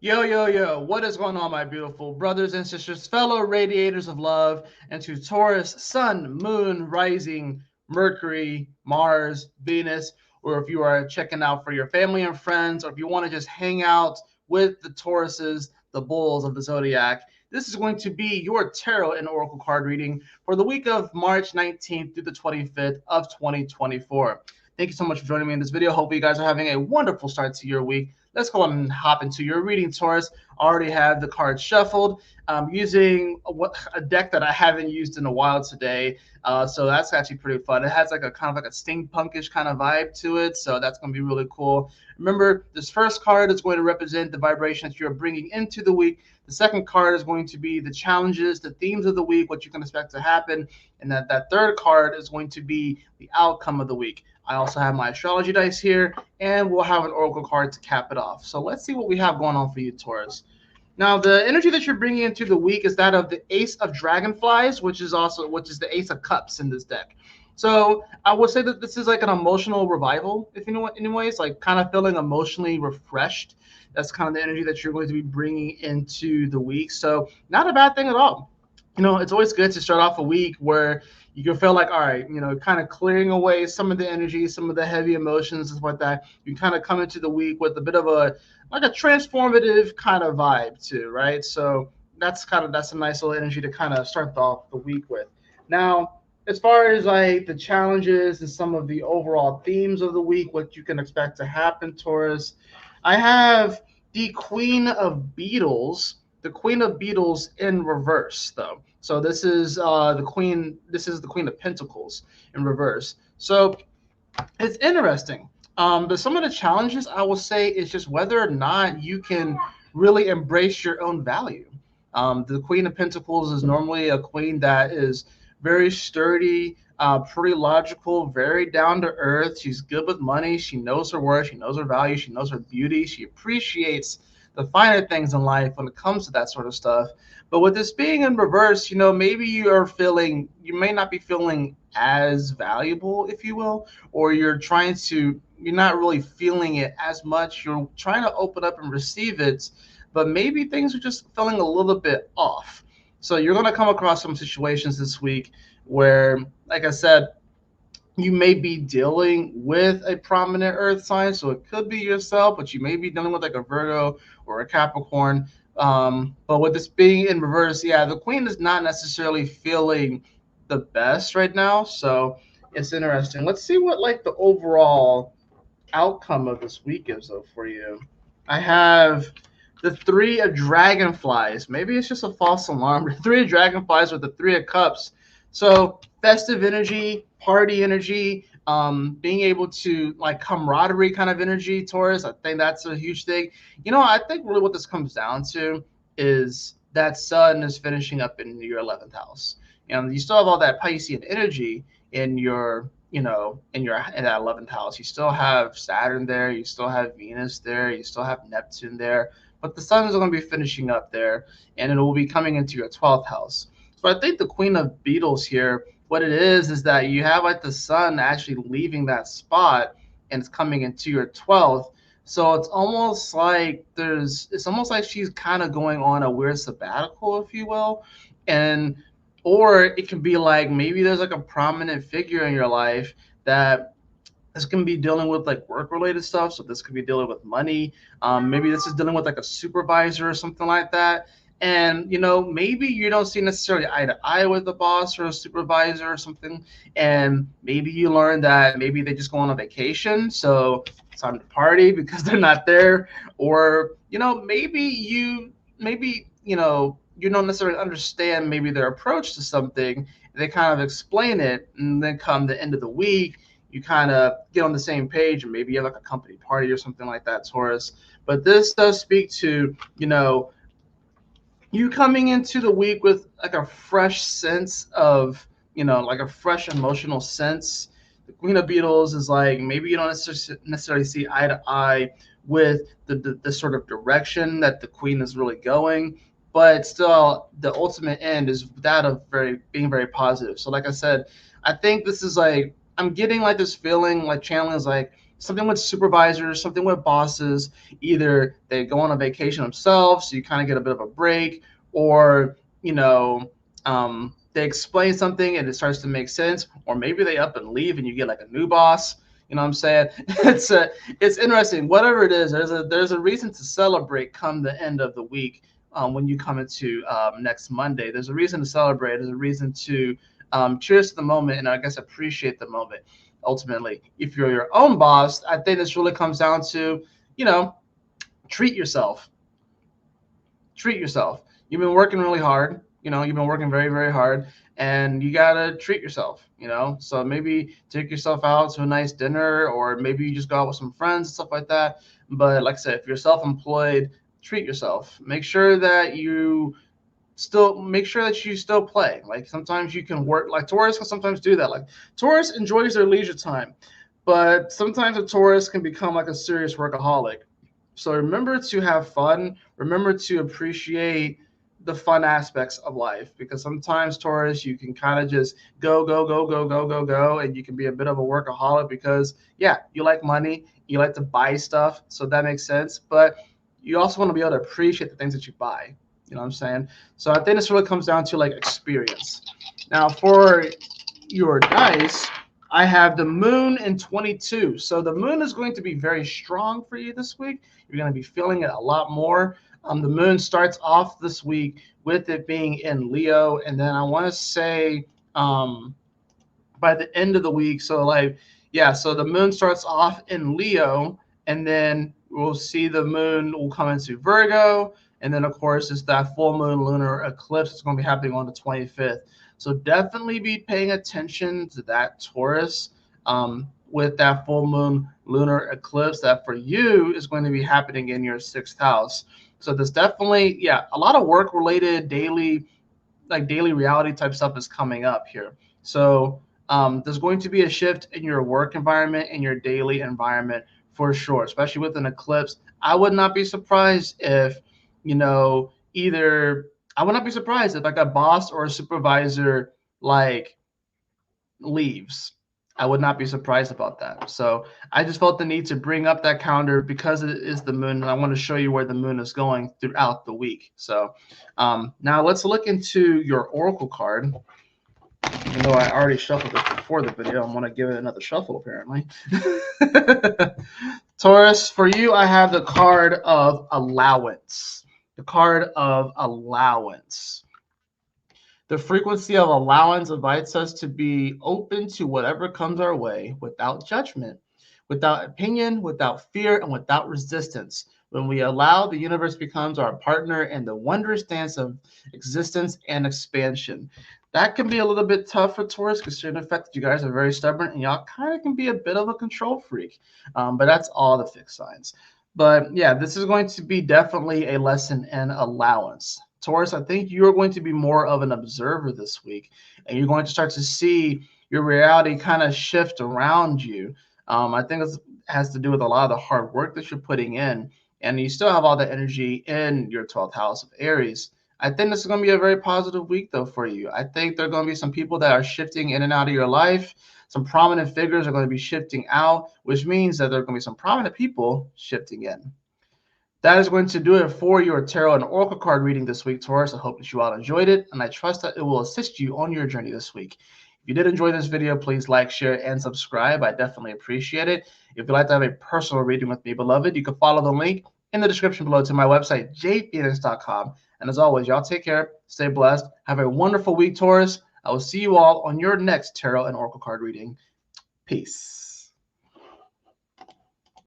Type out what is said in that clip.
Yo, yo, yo, what is going on, my beautiful brothers and sisters, fellow radiators of love, and to Taurus, Sun, Moon, Rising, Mercury, Mars, Venus, or if you are checking out for your family and friends, or if you want to just hang out with the Tauruses, the bulls of the zodiac, this is going to be your tarot and oracle card reading for the week of March 19th through the 25th of 2024. Thank you so much for joining me in this video. Hope you guys are having a wonderful start to your week. Let's go on and hop into your reading, Taurus. I already have the cards shuffled. I'm using a deck that I haven't used in a while today, so that's actually pretty fun. It has like a kind of like a steampunkish kind of vibe to it, so that's going to be really cool. Remember, this first card is going to represent the vibration that you're bringing into the week. The second card is going to be the challenges, the themes of the week, what you can expect to happen, and that third card is going to be the outcome of the week. I also have my astrology dice here, and we'll have an oracle card to cap it off. So let's see what we have going on for you, Taurus. Now, the energy that you're bringing into the week is that of the Ace of Dragonflies, which is the Ace of Cups in this deck. So I would say that this is like an emotional revival, if you know what, anyways, like kind of feeling emotionally refreshed. That's kind of the energy that you're going to be bringing into the week. So not a bad thing at all. It's always good to start off a week where you can feel like, all right, kind of clearing away some of the energy, some of the heavy emotions and stuff like that. You kind of come into the week with a bit of a transformative kind of vibe too, right? So that's a nice little energy to kind of start off the week with. Now, as far as like the challenges and some of the overall themes of the week, what you can expect to happen, Taurus, I have the Queen of Beetles in reverse, though. So this is the Queen. This is the Queen of Pentacles in reverse. So it's interesting. But some of the challenges I will say is just whether or not you can really embrace your own value. The Queen of Pentacles is normally a queen that is very sturdy, pretty logical, very down to earth. She's good with money. She knows her worth. She knows her value. She knows her beauty. She appreciates the finer things in life when it comes to that sort of stuff. But with this being in reverse, maybe you may not be feeling as valuable, if you will, or you're not really feeling it as much. You're trying to open up and receive it, but maybe things are just feeling a little bit off. So you're going to come across some situations this week where, like I said, you may be dealing with a prominent earth sign. So it could be yourself, but you may be dealing with like a Virgo or a Capricorn. But with this being in reverse, yeah, the queen is not necessarily feeling the best right now. So it's interesting. Let's see what like the overall outcome of this week is though for you. I have the Three of Dragonflies. Maybe it's just a false alarm. Three of Dragonflies with the Three of Cups. So festive energy, party energy, being able to like camaraderie kind of energy, Taurus. I think that's a huge thing. I think really what this comes down to is that Sun is finishing up in your 11th house. You still have all that Piscean energy in in that 11th house. You still have Saturn there, you still have Venus there, you still have Neptune there, but the Sun is going to be finishing up there, and it will be coming into your 12th house. So I think the Queen of Beetles here, what it is that you have like the Sun actually leaving that spot and it's coming into your 12th. So it's almost like she's kind of going on a weird sabbatical, if you will. And or it can be like maybe there's like a prominent figure in your life that this can be dealing with like work related stuff. So this could be dealing with money. Maybe this is dealing with like a supervisor or something like that. And maybe you don't see necessarily eye to eye with the boss or a supervisor or something. And maybe you learn that maybe they just go on a vacation, so it's time to party because they're not there. Or maybe you don't necessarily understand maybe their approach to something. They kind of explain it, and then come the end of the week, you kind of get on the same page, and maybe you have like a company party or something like that, Taurus. But this does speak to, you coming into the week with like a fresh sense of, like a fresh emotional sense. The Queen of Beetles is like maybe you don't necessarily see eye to eye with the sort of direction that the Queen is really going, but still the ultimate end is that of being very positive. So like I said, I think this is like I'm getting like this feeling like channeling is like something with supervisors, something with bosses. Either they go on a vacation themselves, so you kind of get a bit of a break, or they explain something and it starts to make sense, or maybe they up and leave and you get like a new boss. You know what I'm saying? It's interesting. Whatever it is, there's a reason to celebrate come the end of the week. When you come into next Monday, there's a reason to celebrate. There's a reason to cheers to the moment, and I guess appreciate the moment. Ultimately, if you're your own boss, I think this really comes down to, you know, treat yourself. Treat yourself. You've been working really hard. You've been working very, very hard, and you gotta treat yourself. So maybe take yourself out to a nice dinner, or maybe you just go out with some friends and stuff like that. But like I said, if you're self-employed, treat yourself. Make sure that you still play. Like sometimes you can work. Like Taurus can sometimes do that. Like Taurus enjoys their leisure time, but sometimes a Taurus can become like a serious workaholic. So remember to have fun. Remember to appreciate the fun aspects of life, because sometimes Taurus, you can kind of just go, go, go, go, go, go, go, and you can be a bit of a workaholic because, yeah, you like money, you like to buy stuff, so that makes sense. But you also want to be able to appreciate the things that you buy. You know what I'm saying? So I think this really comes down to like experience. Now for your dice, I have the moon in 22. So the moon is going to be very strong for you this week. You're going to be feeling it a lot more. The moon starts off this week with it being in Leo, and then I want to say by the end of the week, so like, yeah, so the moon starts off in Leo, and then we'll see the moon will come into Virgo, and then of course it's that full moon lunar eclipse. It's going to be happening on the 25th. So definitely be paying attention to that, Taurus, with that full moon lunar eclipse that for you is going to be happening in your sixth house. So there's definitely, yeah, a lot of work related daily reality type stuff is coming up here. So there's going to be a shift in your work environment, in your daily environment for sure, especially with an eclipse. I would not be surprised if, either I would not be surprised if like a boss or a supervisor like leaves. I would not be surprised about that. So I just felt the need to bring up that calendar because it is the moon, and I want to show you where the moon is going throughout the week. So now let's look into your oracle card. Even though I already shuffled this before the video, I'm going to give it another shuffle apparently. Taurus, for you, I have the card of allowance. The card of allowance. The frequency of allowance invites us to be open to whatever comes our way without judgment, without opinion, without fear, and without resistance. When we allow, the universe becomes our partner in the wondrous dance of existence and expansion. That can be a little bit tough for Taurus, considering the fact that you guys are very stubborn and y'all kind of can be a bit of a control freak. But that's all the fixed signs. But yeah, this is going to be definitely a lesson in allowance. Taurus, I think you're going to be more of an observer this week, and you're going to start to see your reality kind of shift around you. I think it has to do with a lot of the hard work that you're putting in, and you still have all the energy in your 12th house of Aries. I think this is going to be a very positive week, though, for you. I think there are going to be some people that are shifting in and out of your life. Some prominent figures are going to be shifting out, which means that there are going to be some prominent people shifting in. That is going to do it for your tarot and oracle card reading this week, Taurus. I hope that you all enjoyed it, and I trust that it will assist you on your journey this week. If you did enjoy this video, please like, share, and subscribe. I definitely appreciate it. If you'd like to have a personal reading with me, beloved, you can follow the link in the description below to my website, jphoenix.com. And as always, y'all take care, stay blessed, have a wonderful week, Taurus. I will see you all on your next tarot and oracle card reading. Peace.